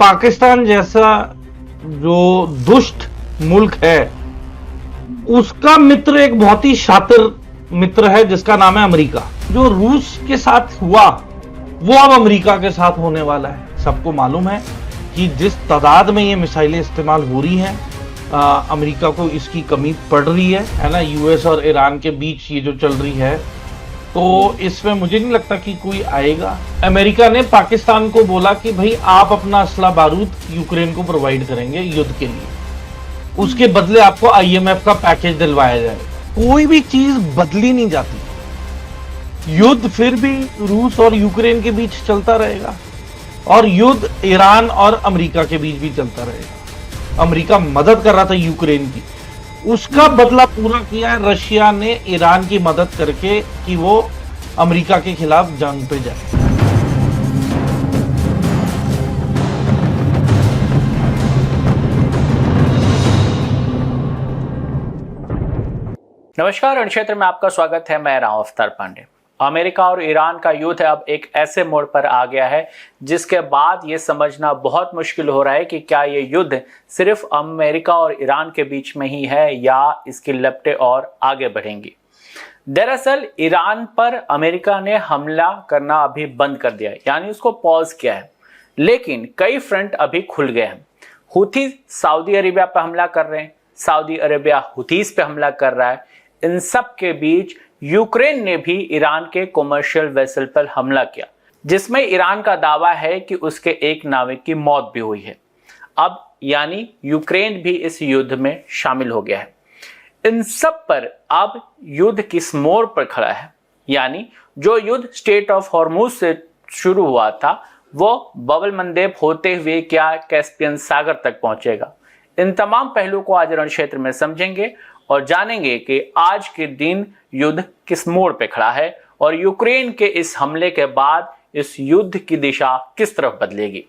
पाकिस्तान जैसा जो दुष्ट मुल्क है उसका मित्र एक बहुत ही शातिर मित्र है जिसका नाम है अमेरिका। जो रूस के साथ हुआ वो अब अमेरिका के साथ होने वाला है। सबको मालूम है कि जिस तादाद में ये मिसाइलें इस्तेमाल हो रही हैं, अमेरिका को इसकी कमी पड़ रही है ना। यूएस और ईरान के बीच ये जो चल रही है, तो इसमें मुझे नहीं लगता कि कोई आएगा। अमेरिका ने पाकिस्तान को बोला कि भाई आप अपना असला बारूद यूक्रेन को प्रोवाइड करेंगे युद्ध के लिए, उसके बदले आपको आईएमएफ का पैकेज दिलवाया जाएगा। कोई भी चीज बदली नहीं जाती। युद्ध फिर भी रूस और यूक्रेन के बीच चलता रहेगा और युद्ध ईरान और अमेरिका के बीच भी चलता रहेगा। अमेरिका मदद कर रहा था यूक्रेन की, उसका बदला पूरा किया है रशिया ने ईरान की मदद करके कि वो अमेरिका के खिलाफ जंग पे जाए। नमस्कार, रणक्षेत्र में आपका स्वागत है। मैं राव अवतार पांडे। अमेरिका और ईरान का युद्ध अब एक ऐसे मोड़ पर आ गया है जिसके बाद ये समझना बहुत मुश्किल हो रहा है कि क्या ये युद्ध सिर्फ अमेरिका और ईरान के बीच में ही है या इसकी लपटें और आगे बढ़ेंगी। दरअसल ईरान पर अमेरिका ने हमला करना अभी बंद कर दिया है, यानी उसको पॉज किया है, लेकिन कई फ्रंट अभी खुल गए हैं। हुथी सऊदी अरेबिया पर हमला कर रहे हैं, सऊदी अरेबिया हुथीस पे हमला कर रहा है। इन सब के बीच यूक्रेन ने भी ईरान के कॉमर्शियल वेसल पर हमला किया, जिसमें ईरान का दावा है कि उसके एक नाविक की मौत भी हुई है। अब यानी यूक्रेन भी इस युद्ध में शामिल हो गया है। इन सब पर अब युद्ध किस मोड़ पर खड़ा है, यानी जो युद्ध स्टेट ऑफ हॉर्मुज से शुरू हुआ था वो बबल मंदेब होते हुए क्या कैस्पियन सागर तक पहुंचेगा। इन तमाम पहलुओं को आज रण क्षेत्र में समझेंगे और जानेंगे कि आज के दिन युद्ध किस मोड़ पे खड़ा है और यूक्रेन के इस हमले के बाद इस युद्ध की दिशा किस तरफ बदलेगी।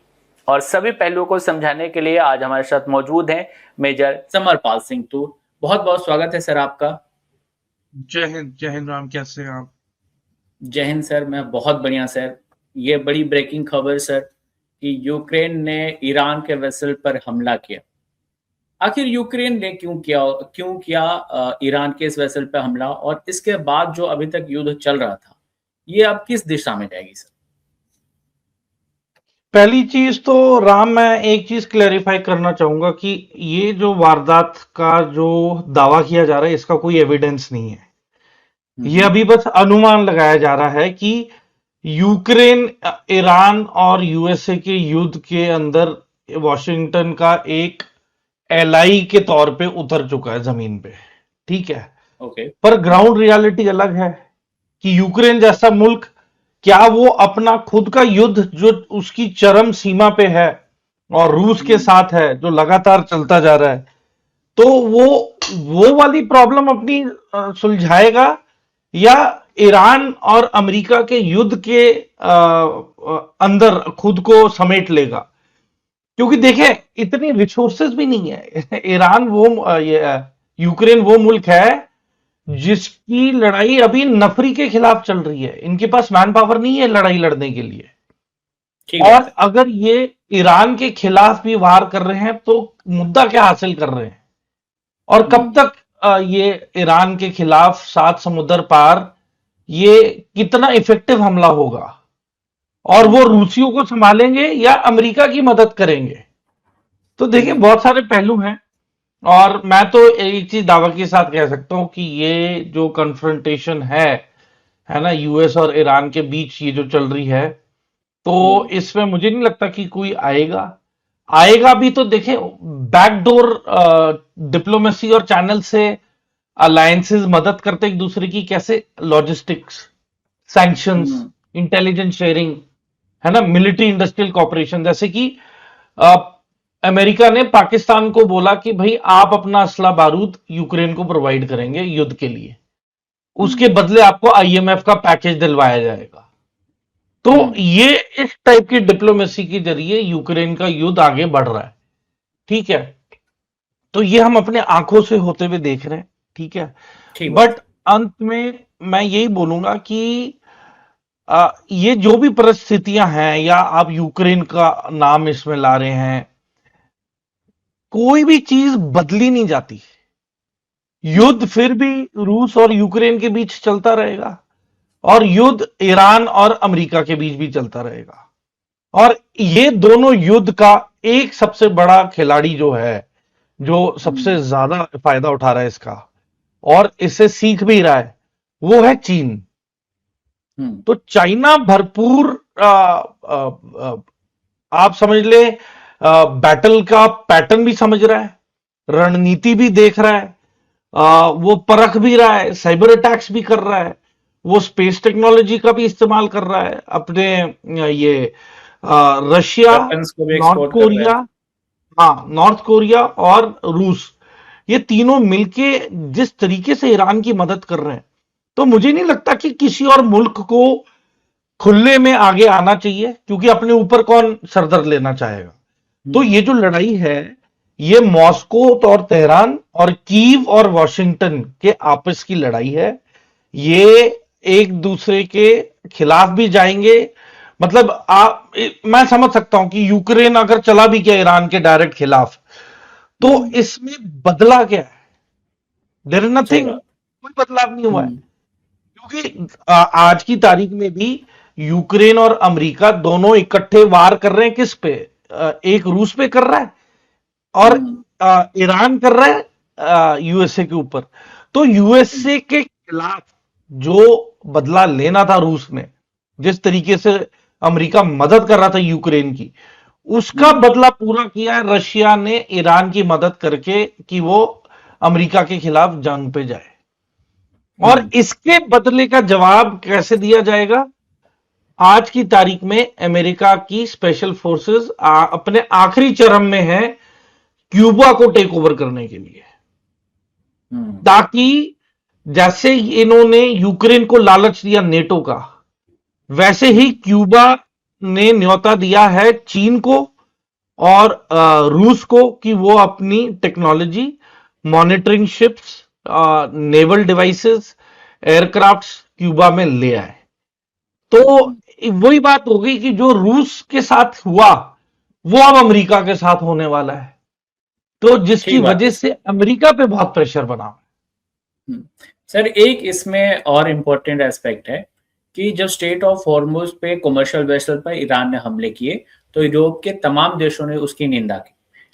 और सभी पहलुओं को समझाने के लिए आज हमारे साथ मौजूद हैं मेजर समरपाल सिंह तूर। बहुत बहुत स्वागत है सर आपका। जय हिंद राम, कैसे हैं आप? जय हिंद सर, मैं बहुत बढ़िया सर। ये बड़ी ब्रेकिंग खबर सर कि यूक्रेन ने ईरान के वेसल पर हमला किया। आखिर यूक्रेन ने क्यों किया ईरान के इस वेसल पर हमला, और इसके बाद जो अभी तक युद्ध चल रहा था ये अब किस दिशा में जाएगी सर? पहली चीज तो राम, मैं एक चीज क्लैरिफाई करना चाहूंगा कि ये जो वारदात का जो दावा किया जा रहा है इसका कोई एविडेंस नहीं है। ये अभी बस अनुमान लगाया जा रहा है कि यूक्रेन ईरान और यूएसए के युद्ध के अंदर वॉशिंगटन का एक एलआई के तौर पे उतर चुका है जमीन पे, ठीक है। ओके। पर ग्राउंड रियलिटी अलग है कि यूक्रेन जैसा मुल्क क्या वो अपना खुद का युद्ध जो उसकी चरम सीमा पे है और रूस के साथ है जो लगातार चलता जा रहा है, तो वो वाली प्रॉब्लम अपनी सुलझाएगा या ईरान और अमेरिका के युद्ध के अंदर खुद को समेट लेगा। क्योंकि देखें, इतनी रिसोर्सेज भी नहीं है। ईरान यूक्रेन वो मुल्क है जिसकी लड़ाई अभी नफरी के खिलाफ चल रही है। इनके पास मैन पावर नहीं है लड़ाई लड़ने के लिए। और अगर ये ईरान के खिलाफ भी वार कर रहे हैं तो मुद्दा क्या हासिल कर रहे हैं और कब तक ये ईरान के खिलाफ सात समुद्र पार ये कितना इफेक्टिव हमला होगा, और वो रूसियों को संभालेंगे या अमेरिका की मदद करेंगे। तो देखिए, बहुत सारे पहलू हैं और मैं तो एक चीज दावा के साथ कह सकता हूं कि ये जो कन्फ्रंटेशन है ना, यूएस और ईरान के बीच ये जो चल रही है, तो इसमें मुझे नहीं लगता कि कोई आएगा भी तो देखें, बैकडोर डिप्लोमेसी और चैनल से अलायंसेस मदद करते एक दूसरे की, कैसे लॉजिस्टिक्स, सैंक्शंस, इंटेलिजेंस शेयरिंग, है ना, मिलिट्री इंडस्ट्रियल कॉपरेशन। जैसे कि अमेरिका ने पाकिस्तान को बोला कि भाई आप अपना असला बारूद यूक्रेन को प्रोवाइड करेंगे युद्ध के लिए, उसके बदले आपको आईएमएफ का पैकेज दिलवाया जाएगा। तो ये इस टाइप की डिप्लोमेसी के जरिए यूक्रेन का युद्ध आगे बढ़ रहा है, ठीक है। तो ये हम अपने आंखों से होते हुए देख रहे हैं, ठीक है। बट अंत में मैं यही बोलूंगा कि ये जो भी परिस्थितियां हैं या आप यूक्रेन का नाम इसमें ला रहे हैं, कोई भी चीज बदली नहीं जाती। युद्ध फिर भी रूस और यूक्रेन के बीच चलता रहेगा, और युद्ध ईरान और अमेरिका के बीच भी चलता रहेगा। और ये दोनों युद्ध का एक सबसे बड़ा खिलाड़ी जो है, जो सबसे ज्यादा फायदा उठा रहा है इसका और इससे सीख भी रहा है, वो है चीन। तो चाइना भरपूर आप समझ ले, बैटल का पैटर्न भी समझ रहा है, रणनीति भी देख रहा है, वो परख भी रहा है, साइबर अटैक्स भी कर रहा है, वो स्पेस टेक्नोलॉजी का भी इस्तेमाल कर रहा है अपने ये रशिया, वेपन्स को भी नॉर्थ एक्सपोर्ट कर रहा है। कोरिया, हाँ नॉर्थ कोरिया और रूस, ये तीनों मिलके जिस तरीके से ईरान की मदद कर रहे हैं, तो मुझे नहीं लगता कि किसी और मुल्क को खुले में आगे आना चाहिए, क्योंकि अपने ऊपर कौन सरदर्द लेना चाहेगा। तो ये जो लड़ाई है, ये मॉस्को और तेहरान और कीव और वॉशिंगटन के आपस की लड़ाई है। ये एक दूसरे के खिलाफ भी जाएंगे। मतलब मैं समझ सकता हूं कि यूक्रेन अगर चला भी गया ईरान के डायरेक्ट खिलाफ, तो इसमें बदला क्या है? देयर इज नथिंग, कोई बदलाव नहीं हुआ है। क्योंकि आज की तारीख में भी यूक्रेन और अमेरिका दोनों इकट्ठे वार कर रहे हैं किस पे? एक रूस पे कर रहा है और ईरान कर रहा है यूएसए के ऊपर। तो यूएसए के खिलाफ जो बदला लेना था रूस ने, जिस तरीके से अमेरिका मदद कर रहा था यूक्रेन की, उसका बदला पूरा किया है रशिया ने ईरान की मदद करके कि वो अमेरिका के खिलाफ जंग पे जाए। और इसके बदले का जवाब कैसे दिया जाएगा? आज की तारीख में अमेरिका की स्पेशल फोर्सेस अपने आखिरी चरम में है क्यूबा को टेक ओवर करने के लिए, ताकि जैसे इन्होंने यूक्रेन को लालच दिया नेटो का, वैसे ही क्यूबा ने न्योता दिया है चीन को और रूस को कि वो अपनी technology, monitoring ships, naval devices, aircraft Cuba में ले आए। तो वही बात हो गई कि जो रूस के साथ हुआ वो अब अमेरिका के साथ होने वाला है, तो जिसकी वजह से अमेरिका पे बहुत प्रेशर बना। सर एक इसमें और इम्पोर्टेंट एस्पेक्ट है कि जब स्टेट ऑफ हॉर्मुज पे कमर्शियल वेसल पर ईरान ने हमले किए तो यूरोप के तमाम देशों ने उसकी निंदा की,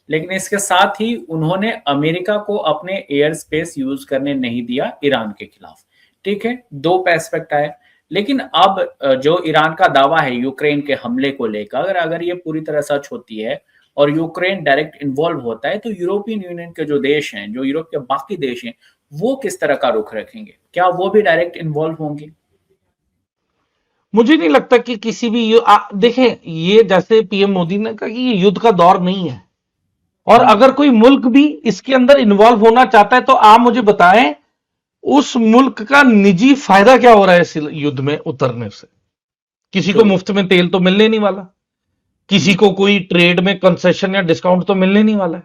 लेकिन इसके साथ ही उन्होंने अमेरिका को अपने एयर स्पेस यूज करने नहीं दिया ईरान के खिलाफ। ठीक है, दो एस्पेक्ट आए। लेकिन अब जो ईरान का दावा है यूक्रेन के हमले को लेकर, अगर ये पूरी तरह सच होती है और यूक्रेन डायरेक्ट इन्वॉल्व होता है, तो यूरोपियन यूनियन के जो देश हैं, जो यूरोप के बाकी देश हैं, वो किस तरह का रुख रखेंगे? क्या वो भी डायरेक्ट इन्वॉल्व होंगे? मुझे नहीं लगता कि किसी भी देखें, ये जैसे पीएम मोदी ने कहा कि ये युद्ध का दौर नहीं है, और अगर कोई मुल्क भी इसके अंदर इन्वॉल्व होना चाहता है तो आप मुझे बताएं उस मुल्क का निजी फायदा क्या हो रहा है इस युद्ध में उतरने से? किसी को मुफ्त में तेल तो मिलने नहीं वाला, किसी को कोई ट्रेड में कंसेशन या डिस्काउंट तो मिलने नहीं वाला है,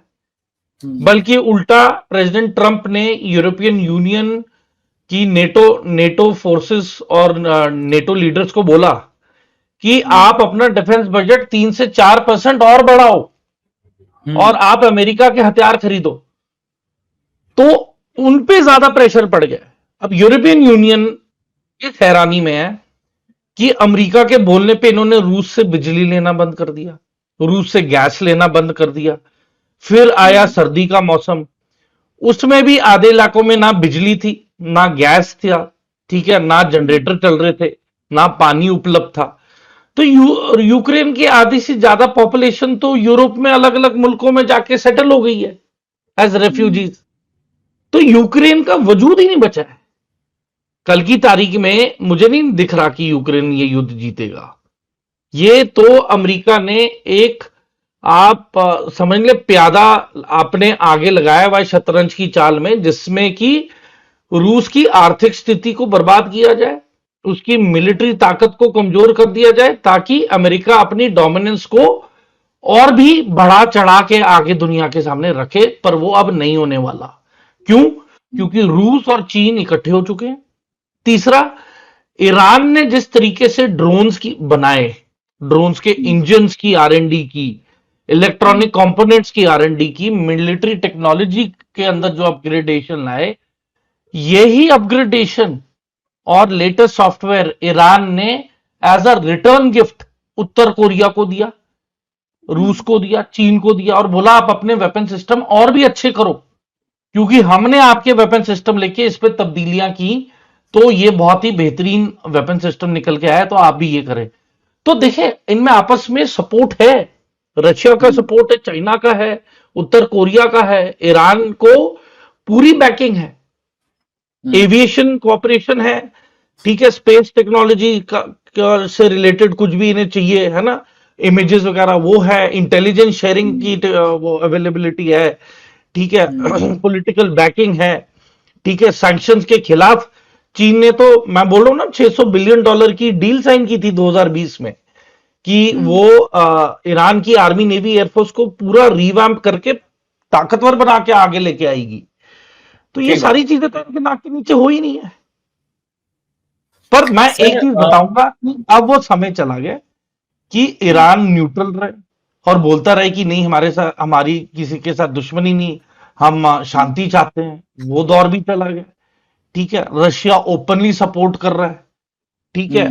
बल्कि उल्टा प्रेसिडेंट ट्रंप ने यूरोपियन यूनियन की नेटो फोर्सेस और नेटो लीडर्स को बोला कि आप अपना डिफेंस बजट 3 से 4% और बढ़ाओ और आप अमेरिका के हथियार खरीदो। तो उन पे ज्यादा प्रेशर पड़ गया। अब यूरोपियन यूनियन इस हैरानी में है कि अमेरिका के बोलने पे इन्होंने रूस से बिजली लेना बंद कर दिया, रूस से गैस लेना बंद कर दिया। फिर आया सर्दी का मौसम, उसमें भी आधे इलाकों में ना बिजली थी, ना गैस था, ठीक है, ना जनरेटर चल रहे थे, ना पानी उपलब्ध था। तो यूक्रेन की आधी से ज्यादा पॉपुलेशन तो यूरोप में अलग अलग मुल्कों में जाके सेटल हो गई है एज रेफ्यूजीज। तो यूक्रेन का वजूद ही नहीं बचा है। कल की तारीख में मुझे नहीं दिख रहा कि यूक्रेन ये युद्ध जीतेगा। ये तो अमेरिका ने एक, आप समझ ले, प्यादा अपने आगे लगाया हुआ शतरंज की चाल में, जिसमें कि रूस की आर्थिक स्थिति को बर्बाद किया जाए, उसकी मिलिट्री ताकत को कमजोर कर दिया जाए, ताकि अमेरिका अपनी डोमिनेंस को और भी बढ़ा चढ़ा के आगे दुनिया के सामने रखे। पर वो अब नहीं होने वाला। क्यों? क्योंकि रूस और चीन इकट्ठे हो चुके हैं। तीसरा, ईरान ने जिस तरीके से ड्रोन्स की बनाए, ड्रोन्स के इंजन्स की आर&डी की, इलेक्ट्रॉनिक कंपोनेंट्स की आर&डी की, मिलिट्री टेक्नोलॉजी के अंदर जो अपग्रेडेशन लाए, यही अपग्रेडेशन और लेटेस्ट सॉफ्टवेयर ईरान ने एज अ रिटर्न गिफ्ट उत्तर कोरिया को दिया, रूस को दिया, चीन को दिया, और बोला आप अपने वेपन सिस्टम और भी अच्छे करो, क्योंकि हमने आपके वेपन सिस्टम लेके इस पे तब्दीलियां की, तो ये बहुत ही बेहतरीन वेपन सिस्टम निकल के आया, तो आप भी ये करें। तो देखिए, इनमें आपस में सपोर्ट है, रशिया का सपोर्ट है, चाइना का है, उत्तर कोरिया का है, ईरान को पूरी बैकिंग है, एविएशन कोऑपरेशन है, ठीक है, स्पेस टेक्नोलॉजी से रिलेटेड कुछ भी इन्हें चाहिए, है ना, इमेजेस वगैरह वो है, इंटेलिजेंस शेयरिंग की वो अवेलेबिलिटी है, ठीक है, पॉलिटिकल बैकिंग है, ठीक है, सैंक्शंस के खिलाफ चीन ने, तो मैं बोल रहा हूं ना, $600 बिलियन की डील साइन की थी 2020 में, कि वो ईरान की आर्मी, नेवी, एयरफोर्स को पूरा रिवैम्प करके ताकतवर बना के आगे लेके आएगी। तो ये सारी चीजें तो इनके नाक के नीचे हो ही नहीं है। पर मैं एक चीज बताऊंगा कि अब वो समय चला गया कि ईरान न्यूट्रल रहे और बोलता रहे कि नहीं, हमारे साथ, हमारी किसी के साथ दुश्मनी नहीं, हम शांति चाहते हैं, वो दौर भी चला गया, ठीक है। रशिया ओपनली सपोर्ट कर रहा है, ठीक है,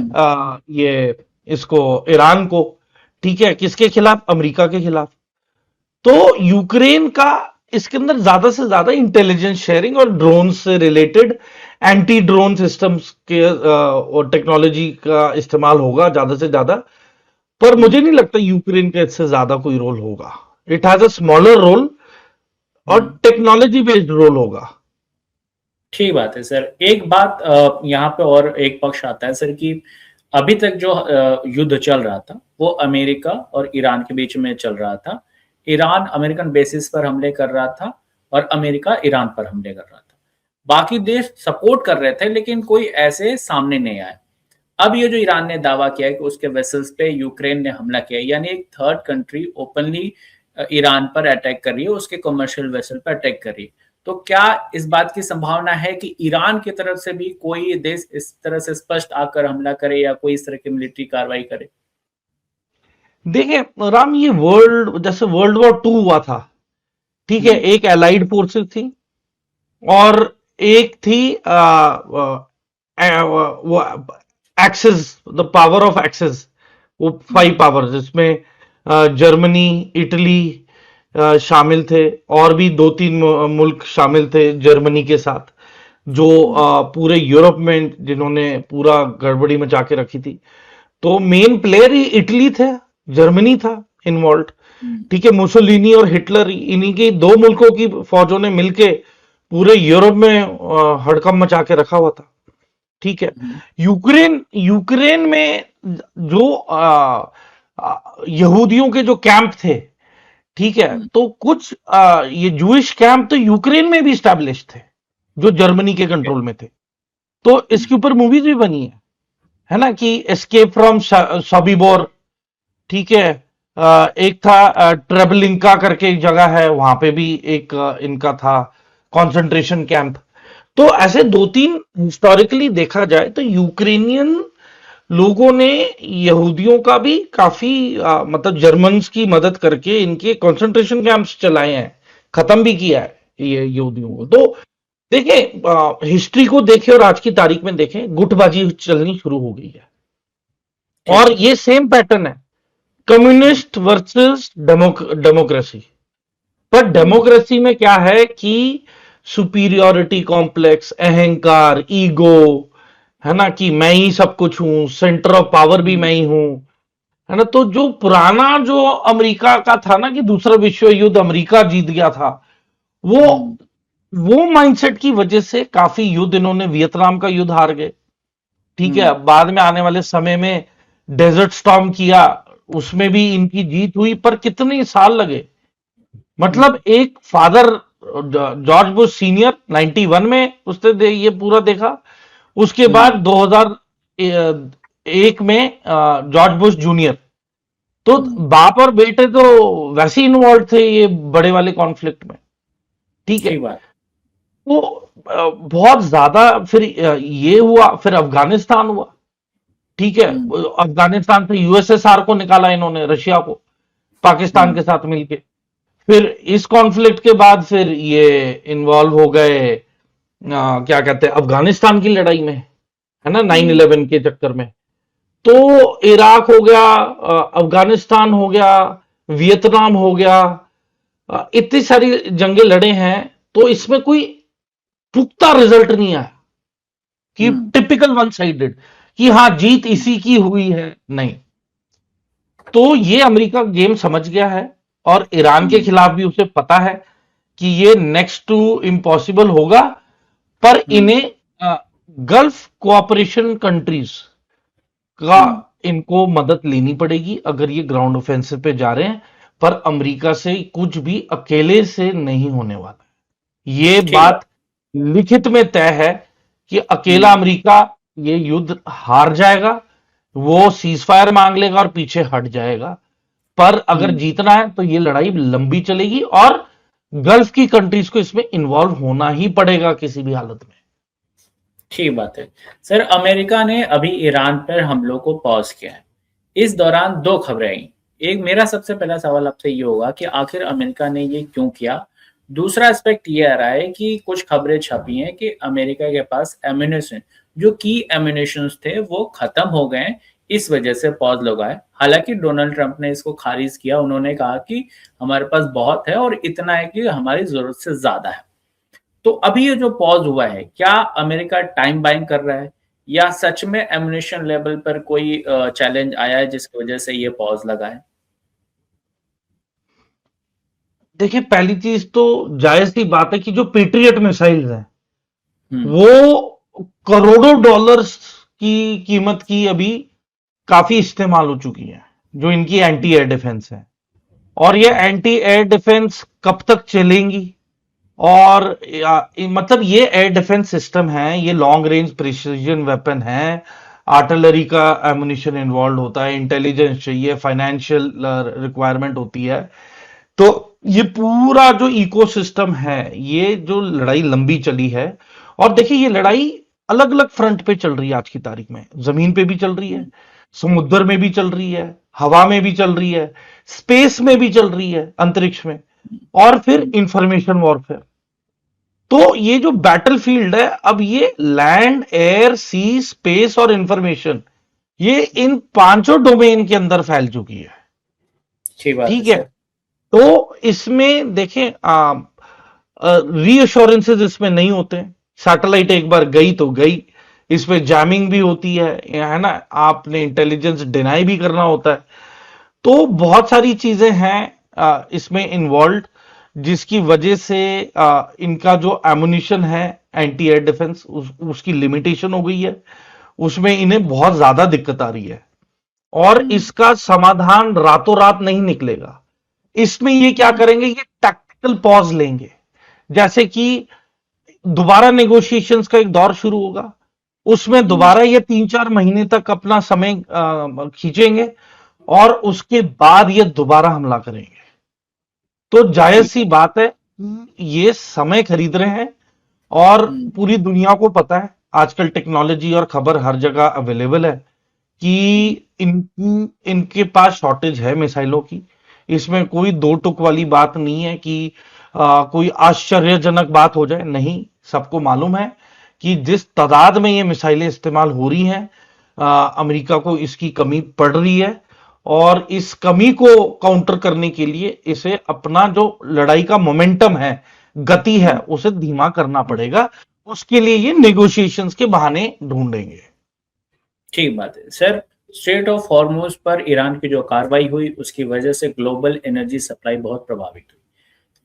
ये इसको, ईरान को, ठीक है, किसके खिलाफ? अमेरिका के खिलाफ। तो यूक्रेन का इसके अंदर ज्यादा से ज्यादा इंटेलिजेंस शेयरिंग और ड्रोन से रिलेटेड एंटी ड्रोन सिस्टम्स के और टेक्नोलॉजी का इस्तेमाल होगा ज्यादा से ज्यादा, पर मुझे नहीं लगता यूक्रेन का इससे ज्यादा कोई रोल होगा। It has a smaller role और टेक्नोलॉजी बेस्ड रोल होगा। ठीक बात है सर। एक बात यहाँ पे और एक पक्ष आता है सर कि अभी तक जो युद्ध चल रहा था वो अमेरिका और ईरान के बीच में चल रहा था। ईरान अमेरिकन बेसिस पर हमले कर रहा था और अमेरिका ईरान पर हमले कर रहा था। बाकी देश सपोर्ट कर रहे थे लेकिन कोई ऐसे सामने नहीं आया। अब ये जो ईरान ने दावा किया है कि उसके वेसल्स पे यूक्रेन ने हमला किया, यानी एक थर्ड कंट्री ओपनली ईरान पर अटैक कर रही है, उसके कमर्शियल वेसल पर अटैक कर रही है, तो क्या इस बात की संभावना है कि ईरान की तरफ से भी कोई देश इस तरह से स्पष्ट आकर हमला करे या कोई इस तरह की मिलिट्री कार्रवाई करे? देखिए राम, ये जैसे वर्ल्ड वॉर 2 हुआ था, ठीक है, एक एलाइड फोर्सेस थी और एक थी वो access, the power of access, वो 5 पावर, जिसमें जर्मनी, इटली शामिल थे, और भी 2-3 मुल्क शामिल थे जर्मनी के साथ, जो पूरे यूरोप में जिन्होंने पूरा गड़बड़ी मचा के रखी थी। तो मेन प्लेयर ही इटली थे, जर्मनी था इन्वॉल्व, ठीक है। मुसोलिनी और हिटलर, इन्हीं के 2 मुल्कों की फौजों ने मिलके पूरे यूरोप में हड़कंप मचा के रखा हुआ था, ठीक है। यूक्रेन में जो यहूदियों के जो कैंप थे, ठीक है, तो कुछ ये जूइश कैंप तो यूक्रेन में भी स्टैब्लिश थे जो जर्मनी के कंट्रोल में थे। तो इसके ऊपर मूवीज भी बनी है ना, कि एस्केप फ्रॉम सोबिबोर, ठीक है। एक था ट्रेबलिंका करके एक जगह है, वहां पे भी एक इनका था कंसंट्रेशन कैंप। तो ऐसे 2-3 हिस्टोरिकली देखा जाए तो यूक्रेनियन लोगों ने यहूदियों का भी काफी मतलब जर्मन्स की मदद करके इनके कंसंट्रेशन कैंप्स चलाए हैं, खत्म भी किया है ये यहूदियों को। तो देखें, हिस्ट्री को देखें और आज की तारीख में देखें, गुटबाजी चलनी शुरू हो गई है, और ये सेम पैटर्न है, कम्युनिस्ट वर्सेस डेमोक्रेसी। पर डेमोक्रेसी में क्या है कि सुपीरियोरिटी कॉम्प्लेक्स, अहंकार, ईगो, है ना, कि मैं ही सब कुछ हूं, सेंटर ऑफ पावर भी मैं ही हूं, है ना। तो जो पुराना जो अमेरिका का था ना, कि दूसरा विश्व युद्ध अमेरिका जीत गया था, वो माइंडसेट की वजह से काफी युद्ध, इन्होंने वियतनाम का युद्ध हार गए, ठीक है। बाद में आने वाले समय में डेजर्ट स्टॉर्म किया, उसमें भी इनकी जीत हुई, पर कितने साल लगे। मतलब एक फादर जॉर्ज बुश सीनियर 91 में उसने ये पूरा देखा, उसके बाद 2001 में जॉर्ज बुश जूनियर। तो बाप और बेटे तो वैसे ही इन्वॉल्व थे ये बड़े वाले कॉन्फ्लिक्ट में, ठीक है। तो बहुत ज्यादा फिर ये हुआ, फिर अफगानिस्तान हुआ। ठीक है, हम्म। अफगानिस्तान से यूएसएसआर को निकाला इन्होंने, रशिया को, पाकिस्तान हम्म। के साथ मिलके। फिर इस कॉन्फ्लिक्ट के बाद फिर ये इन्वॉल्व हो गए, क्या कहते हैं, अफगानिस्तान की लड़ाई में, है ना, 9/11 के चक्कर में। तो इराक हो गया, अफगानिस्तान हो गया, वियतनाम हो गया, इतनी सारी जंगें लड़े हैं। तो इसमें कोई पुख्ता रिजल्ट नहीं आया कि हम्म। टिपिकल वन साइडेड, कि हाँ जीत इसी की हुई है, नहीं। तो ये अमेरिका गेम समझ गया है, और ईरान के हम्म। खिलाफ भी उसे पता है कि ये नेक्स्ट टू इम्पॉसिबल होगा। पर हम्म। इन्हें गल्फ कोऑपरेशन कंट्रीज का, हम्म। इनको मदद लेनी पड़ेगी अगर ये ग्राउंड ऑफेंसिव पे जा रहे हैं। पर अमेरिका से कुछ भी अकेले से नहीं होने वाला है, ये ठीक बात। बात लिखित में तय है कि अकेला हम्म। अमेरिका ये युद्ध हार जाएगा, वो सीज फायर मांग लेगा और पीछे हट जाएगा। पर अगर हम्म। जीतना है तो ये लड़ाई लंबी चलेगी, और गल्फ की कंट्रीज को इसमें इन्वॉल्व होना ही पड़ेगा किसी भी हालत में। ठीक बात है। सर, अमेरिका ने अभी ईरान पर हमलों को पॉज किया है। इस दौरान दो खबरें आई। एक, मेरा सबसे पहला सवाल आपसे ये होगा कि आखिर अमेरिका ने ये क्यों किया? दूसरा एस्पेक्ट ये आ रहा है कि कुछ खबरें छपी हैं कि अमेरिका के पास एम्यूनेशन, जो की एम्यूनेशंस थे, वो खत्म हो गए हैं, इस वजह से पॉज लगा है। हालांकि डोनाल्ड ट्रंप ने इसको खारिज किया। उन्होंने कहा कि हमारे पास बहुत है और इतना है कि हमारी जरूरत से ज्यादा है। तो अभी ये जो पॉज हुआ है, क्या अमेरिका टाइम बाइंग कर रहा है, या सच में एम्यूनेशन लेवल पर कोई चैलेंज आया है जिसकी वजह से ये पॉज लगा है? देखिए, पहली चीज तो जायज सी बात है कि जो पेट्रियट मिसाइल्स हैं, हम्म। वो करोड़ों डॉलर्स की कीमत की अभी काफी इस्तेमाल हो चुकी है, जो इनकी एंटी एयर डिफेंस है। और ये एंटी एयर डिफेंस कब तक चलेंगी? और मतलब ये एयर डिफेंस सिस्टम है, ये लॉन्ग रेंज प्रिसीजन वेपन है, आर्टिलरी का एमुनिशन इन्वॉल्व होता है, इंटेलिजेंस चाहिए, फाइनेंशियल रिक्वायरमेंट होती है। तो ये पूरा जो इकोसिस्टम है, ये जो लड़ाई लंबी चली है। और देखिए, ये लड़ाई अलग अलग फ्रंट पे चल रही है आज की तारीख में। जमीन पे भी चल रही है, समुद्र में भी चल रही है, हवा में भी चल रही है, स्पेस में भी चल रही है, अंतरिक्ष में, और फिर इंफॉर्मेशन वॉरफेयर। तो ये जो बैटलफील्ड है, अब ये लैंड, एयर, सी, स्पेस और इंफॉर्मेशन, ये इन पांचों डोमेन के अंदर फैल चुकी है। ठीक बात है ठीक है, सर। तो इसमें देखें, रीअश्योरेंसेस इसमें नहीं होते। सैटेलाइट एक बार गई तो गई, इसमें जैमिंग भी होती है ना, आपने इंटेलिजेंस डिनाई भी करना होता है। तो बहुत सारी चीजें हैं इसमें इन्वॉल्व, जिसकी वजह से इनका जो एमुनिशन है, एंटी एयर डिफेंस, उसकी लिमिटेशन हो गई है। उसमें इन्हें बहुत ज्यादा दिक्कत आ रही है, और हम्म। इसका समाधान रातों रात नहीं निकलेगा। इसमें ये क्या करेंगे, ये टैक्टिकल पॉज लेंगे। जैसे कि दोबारा नेगोशिएशंस का एक दौर शुरू होगा, उसमें हम्म। दोबारा ये 3-4 महीने तक अपना समय खींचेंगे, और उसके बाद ये दोबारा हमला करेंगे। तो जायज ठीक सी है। बात है कि ये समय खरीद रहे हैं। और हम्म। पूरी दुनिया को पता है, आजकल टेक्नोलॉजी और खबर हर जगह अवेलेबल है, कि हम्म। इनके पास शॉर्टेज है मिसाइलों की। इसमें कोई दो टुक वाली बात नहीं है कि कोई आश्चर्यजनक बात हो जाए, नहीं। सबको मालूम है कि जिस तादाद में ये मिसाइलें इस्तेमाल हो रही हैं, अमेरिका को इसकी कमी पड़ रही है। और इस कमी को काउंटर करने के लिए इसे अपना जो लड़ाई का मोमेंटम है, गति है, हम्म। उसे धीमा करना पड़ेगा। उसके लिए ये नेगोशिएशंस के बहाने ढूंढेंगे। ठीक बात है सर। स्ट्रेट ऑफ हॉर्मुज पर ईरान की जो कार्रवाई हुई, उसकी वजह से ग्लोबल एनर्जी सप्लाई बहुत प्रभावित हुई।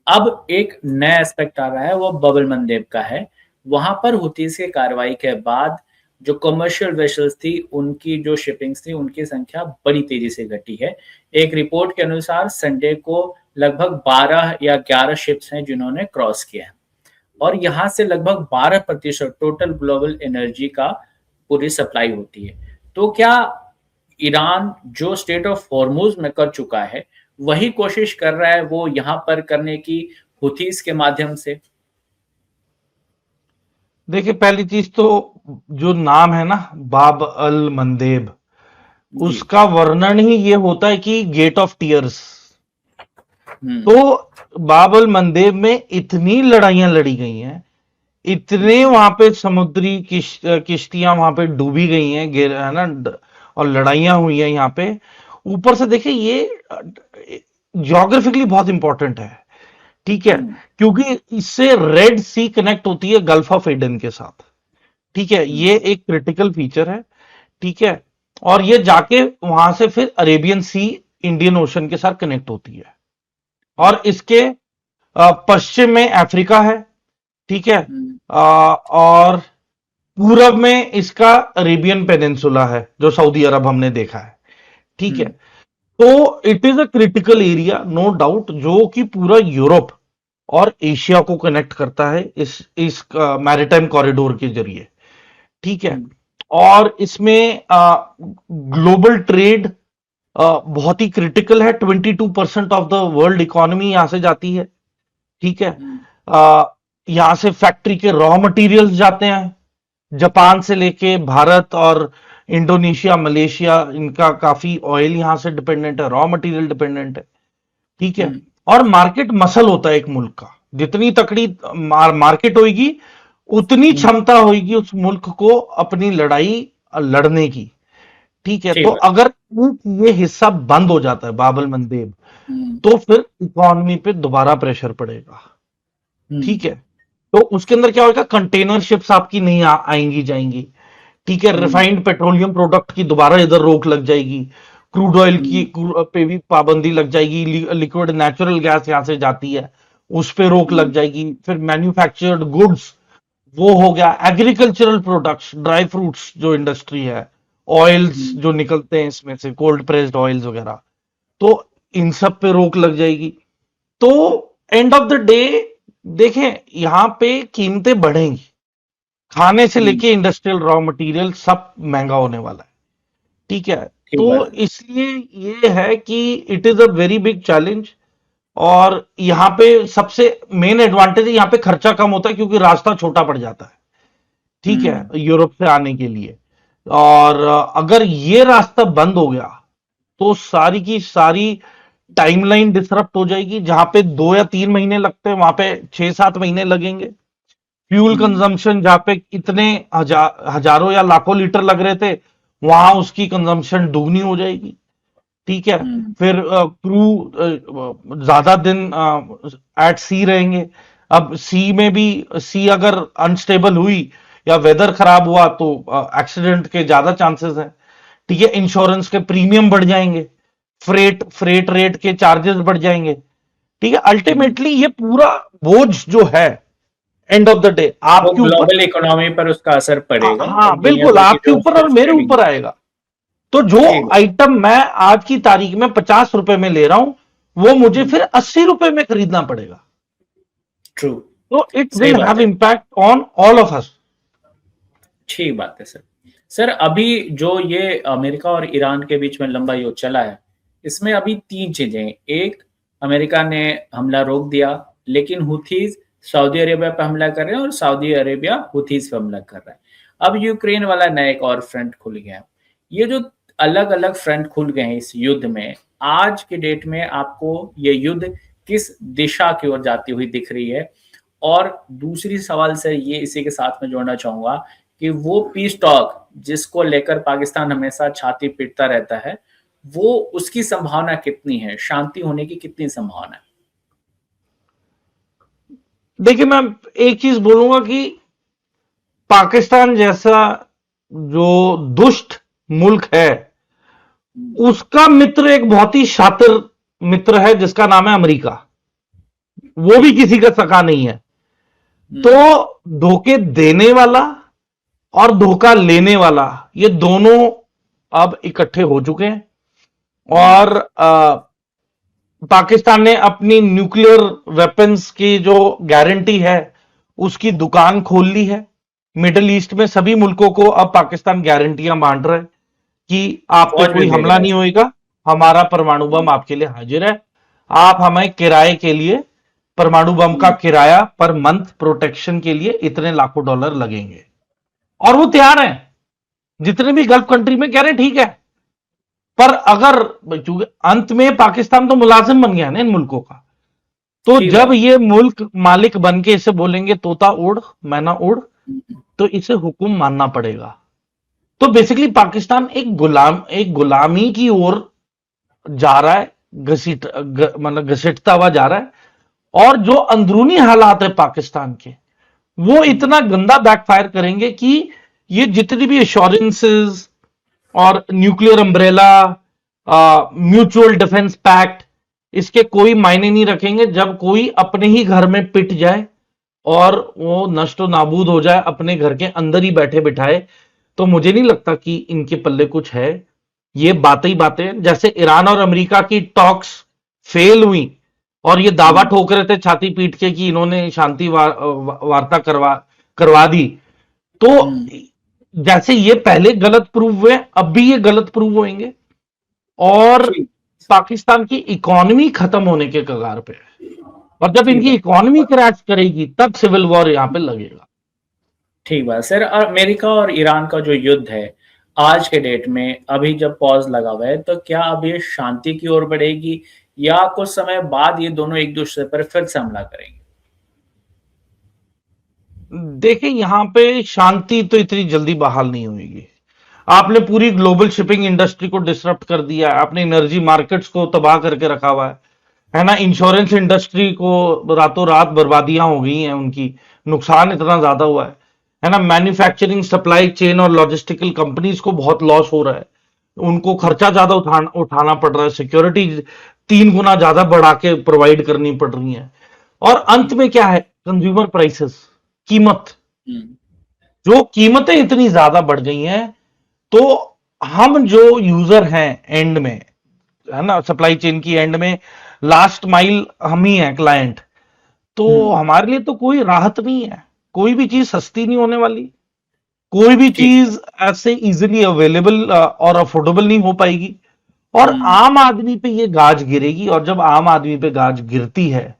अब एक नया एस्पेक्ट आ रहा है, वो बबल मंदेब का है। वहां पर हुतीज की कार्रवाई के बाद जो कमर्शियल वेसल्स थी, उनकी जो शिपिंग्स थी, उनकी संख्या बड़ी तेजी से घटी है। एक रिपोर्ट के अनुसार संडे को लगभग 12 या 11 शिप्स हैं जिन्होंने क्रॉस किया है, और यहां से लगभग 12% टोटल ग्लोबल एनर्जी का पूरी सप्लाई होती है। तो क्या ईरान जो स्टेट ऑफ हॉर्मुज में कर चुका है, वही कोशिश कर रहा है वो यहां पर करने की, हुथीस के माध्यम से? देखिए, पहली चीज तो जो नाम है ना, बाब अल मंदेब, जी। उसका वर्णन ही ये होता है कि गेट ऑफ टीयर्स। हम्म। तो बाब अल मंदेब में इतनी लड़ाइयां लड़ी गई हैं, इतने जी। वहां पे समुद्री किश्तियां वहां पे डूबी गई हैं, है ना, और लड़ाइयां हुई हैं यहाँ पे। ऊपर से देखिए, ये ज्योग्राफिकली बहुत इंपॉर्टेंट है, ठीक है, हम्म। क्योंकि इससे रेड सी कनेक्ट होती है गल्फ ऑफ एडन के साथ, ठीक है, हम्म। ये एक क्रिटिकल फीचर है, ठीक है। और ये जाके वहां से फिर अरेबियन सी, इंडियन ओशन के साथ कनेक्ट होती है। और इसके पश्चिम में अफ्रीका है, ठीक है, हम्म। और पूरब में इसका अरेबियन पेनिनसुला है, जो सऊदी अरब हमने देखा है, ठीक है। हम्म। तो it is a critical area, no doubt, जो कि पूरा यूरोप और एशिया को कनेक्ट करता है इस मैरिटाइम कॉरिडोर के जरिए, ठीक है। हम्म। और इसमें ग्लोबल ट्रेड बहुत ही क्रिटिकल है, 22% ऑफ द वर्ल्ड इकोनॉमी यहां से जाती है, ठीक है। हम्म। आ, यहां से फैक्ट्री के रॉ मटेरियल्स जाते हैं, जापान से लेके भारत और इंडोनेशिया, मलेशिया, इनका काफी ऑयल यहां से डिपेंडेंट है, रॉ मटेरियल डिपेंडेंट है, ठीक है। हम्म। और मार्केट मसल होता है एक मुल्क का, जितनी तकड़ी मार्केट होगी, उतनी हम्म। क्षमता होगी उस मुल्क को अपनी लड़ाई लड़ने की, ठीक है। तो ठीक बात। अगर एक ये हिस्सा बंद हो जाता है, बाबल मंदेब, हम्म। तो फिर इकोनॉमी पे दोबारा प्रेशर पड़ेगा, हम्म। ठीक है। तो उसके अंदर क्या होगा, कंटेनर शिप्स आपकी नहीं आएंगी जाएंगी, ठीक है। हम्म। रिफाइंड पेट्रोलियम प्रोडक्ट की दोबारा इधर रोक लग जाएगी, क्रूड ऑयल की हम्म। पे भी पाबंदी लग जाएगी, लिक्विड नेचुरल गैस यहां से जाती है, उस पे रोक लग हम्म। जाएगी। फिर मैन्युफैक्चर्ड गुड्स, वो हो गया, एग्रीकल्चरल प्रोडक्ट्स, ड्राई फ्रूट्स जो इंडस्ट्री है, ऑयल्स हम्म। जो निकलते हैं इसमें से, कोल्ड प्रेस्ड ऑयल्स वगैरह, तो इन सब पे रोक लग जाएगी। तो एंड ऑफ द डे देखें, यहां पे कीमतें बढ़ेंगी, खाने से हम्म। लेके इंडस्ट्रियल रॉ मटेरियल सब महंगा होने वाला है, ठीक है। ठीक तो बात है। इसलिए ये है कि it is a very big challenge. और यहाँ पे सबसे मेन एडवांटेज है, यहाँ पे खर्चा कम होता है क्योंकि रास्ता छोटा पड़ जाता है, ठीक है, हम्म। यूरोप से आने के लिए। और अगर ये रास्ता बंद हो गया, तो सारी की सारी टाइमलाइन डिसरप्ट हो जाएगी। जहां पे 2 या 3 महीने लगते हैं, वहां पे 6-7 महीने लगेंगे। फ्यूल हम्म। कंजम्पशन जहां पे इतने हजारों या लाखों लीटर लग रहे थे, वहां उसकी कंजम्पशन दुगनी हो जाएगी, ठीक है। हम्म। फिर क्रू ज्यादा दिन एट सी रहेंगे। अब सी में भी, सी अगर अनस्टेबल हुई या वेदर खराब हुआ, तो एक्सीडेंट के ज्यादा चांसेस हैं, ठीक है। इंश्योरेंस के प्रीमियम बढ़ जाएंगे, फ्रेट फ्रेट रेट के चार्जेस बढ़ जाएंगे, ठीक है। हम्म। अल्टीमेटली ये पूरा बोझ जो है, एंड ऑफ द डे वो आपके ऊपर, ग्लोबल इकोनॉमी पर उसका असर पड़ेगा और हाँ दुनिया बिल्कुल, भर की आपके जो ऊपर और शिप्स मेरे ट्रेडिंग। ऊपर आएगा। तो जो ठीक बात। आइटम मैं आज की तारीख में 50 रुपए में ले रहा हूं, वो मुझे हम्म। फिर 80 रुपए में खरीदना पड़ेगा। ट्रू। तो इट सही विल बात हैव है। Impact on all of us. ठीक बात है सर। सर अभी जो ये अमेरिका और ईरान के बीच में लंबा युद्ध चला है, इसमें अभी 3 चीजें हैं। एक, अमेरिका ने हमला रोक दिया, लेकिन हुथीज सऊदी अरेबिया पे हमला कर रहे हैं और सऊदी अरेबिया हुथीज पे हमला कर रहा है। अब यूक्रेन वाला नया एक और फ्रंट खुल गया है। ये जो अलग-अलग फ्रंट खुल गए हैं इस युद्ध में, आज के डेट में आपको ये युद्ध किस दिशा की ओर जाती हुई दिख रही है? और दूसरी सवाल सर ये इसी के साथ में जोड़ना चाहूँगा कि वो पीस टॉक जिसको लेकर पाकिस्तान हमेशा छाती पीटता रहता है, वो उसकी संभावना कितनी है? शांति होने की कितनी संभावना है? देखिए, मैं एक चीज बोलूंगा कि पाकिस्तान जैसा जो दुष्ट मुल्क है, हुँ। उसका मित्र एक बहुत ही शातिर मित्र है, जिसका नाम है अमेरिका। वो भी किसी का सका नहीं है। तो हुँ। धोखे देने वाला और धोखा लेने वाला, ये दोनों अब इकट्ठे हो चुके हैं। हुँ। और पाकिस्तान ने अपनी न्यूक्लियर वेपन्स की जो गारंटी है, उसकी दुकान खोल ली है। मिडिल ईस्ट में सभी मुल्कों को अब पाकिस्तान गारंटियां बांट रहा है कि आप पे फ़ौज भी कोई भेज हमला रहा है नहीं सर। होएगा, हमारा परमाणु हुँ। बम आपके लिए हाजिर है, आप हमें किराए के लिए परमाणु बम का किराया पर मंथ प्रोटेक्शन के लिए इतने लाखों डॉलर लगेंगे, और वो तैयार है। जितने भी गल्फ कंट्री में कह रहे ठीक है, पर अगर चूंकि अंत में पाकिस्तान तो मुलाजिम बन गया ना इन मुल्कों का, तो ठीक जब बात। ये मुल्क मालिक बन के इसे बोलेंगे तोता उड़ मैना उड़, तो इसे हुक्म मानना पड़ेगा। तो बेसिकली पाकिस्तान एक गुलामी की ओर जा रहा है, मतलब घसीटता हुआ जा रहा है। और जो अंदरूनी हालात है पाकिस्तान के, वो इतना गंदा बैकफायर करेंगे कि ये जितनी भी एश्योरेंसेस और nuclear umbrella, mutual defence pact, इसके कोई मायने नहीं रखेंगे जब कोई अपने ही घर में पिट जाए और वो नष्ट नाबूद हो जाए अपने घर के अंदर ही बैठे बिठाए। तो मुझे नहीं लगता कि इनके पल्ले कुछ है। ये बातें ही बातें, जैसे ईरान और अमेरिका की टॉक्स फेल हुई और ये दावा ठोक रहे थे छाती पीट के कि इन्होंने शांति वार्ता करवा दी, तो जैसे ये पहले गलत प्रूव हुए, अब भी ये गलत प्रूव होंगे और पाकिस्तान की इकोनॉमी खत्म होने के कगार पे है। और जब इनकी इकोनॉमी क्रैश करेगी तब सिविल वॉर यहां पे लगेगा। ठीक बात सर। अमेरिका और ईरान का जो युद्ध है आज के डेट में, अभी जब पॉज लगा हुआ है, तो क्या अब ये शांति की ओर बढ़ेगी या कुछ समय बाद ये दोनों एक दूसरे पर फिर से हमला करेंगे? देखिए, यहां पे शांति तो इतनी जल्दी बहाल नहीं होगी। आपने पूरी ग्लोबल शिपिंग इंडस्ट्री को डिसरप्ट कर दिया है, आपने एनर्जी मार्केट्स को तबाह करके रखा हुआ है ना। इंश्योरेंस इंडस्ट्री को रातों रात बर्बादियां हो गई हैं, उनकी नुकसान इतना ज्यादा हुआ है ना। मैन्युफैक्चरिंग, सप्लाई चेन और लॉजिस्टिकल कंपनीज को बहुत लॉस हो रहा है, उनको खर्चा ज्यादा उठाना पड़ रहा है, सिक्योरिटी 3 गुना ज्यादा बढ़ा के प्रोवाइड करनी पड़ रही है। और अंत में क्या है, कंज्यूमर प्राइसेस, कीमत, जो कीमतें इतनी ज्यादा बढ़ गई हैं, तो हम जो यूजर हैं एंड में, है ना, सप्लाई चेन की एंड में लास्ट माइल हम ही हैं, क्लाइंट, तो हमारे लिए तो कोई राहत नहीं है। कोई भी चीज सस्ती नहीं होने वाली, कोई भी चीज ऐसे इजीली अवेलेबल और अफोर्डेबल नहीं हो पाएगी, और आम आदमी पे ये गाज गिरेगी। और जब आम आदमी पे गाज गिरती है,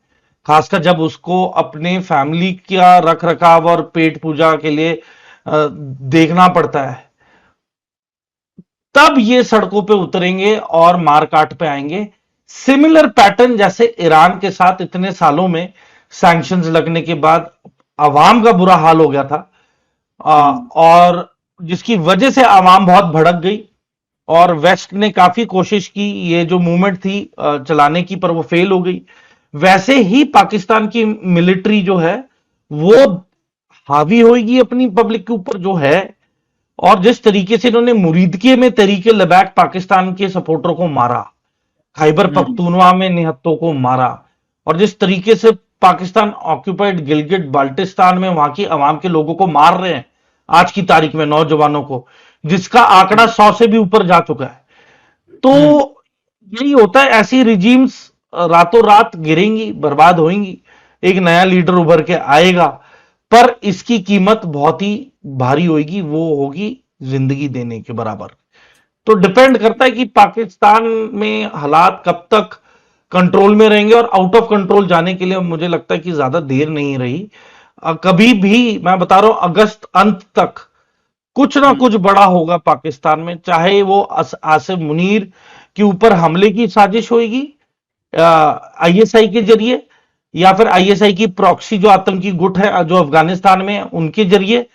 खासकर जब उसको अपने फैमिली का रख रखाव और पेट पूजा के लिए देखना पड़ता है, तब ये सड़कों पे उतरेंगे और मारकाट पे आएंगे। सिमिलर पैटर्न जैसे ईरान के साथ इतने सालों में सैंक्शंस लगने के बाद आवाम का बुरा हाल हो गया था, और जिसकी वजह से आवाम बहुत भड़क गई और वेस्ट ने काफी कोशिश की ये जो मूवमेंट थी चलाने की, पर वो फेल हो गई। वैसे ही पाकिस्तान की मिलिट्री जो है वो हावी होगी अपनी पब्लिक के ऊपर जो है, और जिस तरीके से इन्होंने मुरीदके में तरीके लबैक पाकिस्तान के सपोर्टर को मारा, खैबर पख्तूनवा में निहत्तों को मारा, और जिस तरीके से पाकिस्तान ऑक्यूपाइड गिलगिट बाल्टिस्तान में वहां की आवाम के लोगों को मार रहे हैं आज की तारीख में, नौजवानों को, जिसका आंकड़ा 100 से भी ऊपर जा चुका है। तो यही होता है, ऐसी रिजीम्स रातों रात गिरेंगी, बर्बाद होंगी, एक नया लीडर उभर के आएगा, पर इसकी कीमत बहुत ही भारी होगी, वो होगी जिंदगी देने के बराबर। तो डिपेंड करता है कि पाकिस्तान में हालात कब तक कंट्रोल में रहेंगे, और आउट ऑफ कंट्रोल जाने के लिए मुझे लगता है कि ज्यादा देर नहीं रही। कभी भी, मैं बता रहा हूं, अगस्त अंत तक कुछ ना कुछ बड़ा होगा पाकिस्तान में, चाहे वो आसिफ मुनीर के ऊपर हमले की साजिश होगी आईएसआई के जरिए, या फिर आईएसआई की प्रॉक्सी जो आतंकी गुट है जो अफगानिस्तान में है उनके जरिए,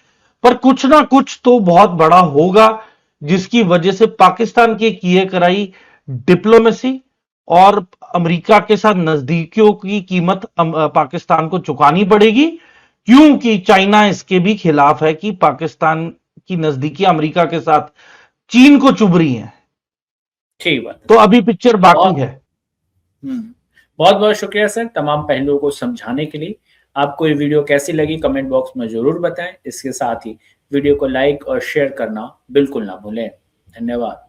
पर कुछ ना कुछ तो बहुत बड़ा होगा, जिसकी वजह से पाकिस्तान की किए कराई डिप्लोमेसी और अमेरिका के साथ नजदीकियों की कीमत पाकिस्तान को चुकानी पड़ेगी, क्योंकि चाइना इसके भी खिलाफ है कि पाकिस्तान की नजदीकी अमेरिका के साथ चीन को चुभ रही है। ठीक बात। तो अभी पिक्चर बाकी है। बहुत बहुत शुक्रिया सर तमाम पहलुओं को समझाने के लिए। आपको ये वीडियो कैसी लगी कमेंट बॉक्स में जरूर बताएं। इसके साथ ही वीडियो को लाइक और शेयर करना बिल्कुल ना भूलें। धन्यवाद।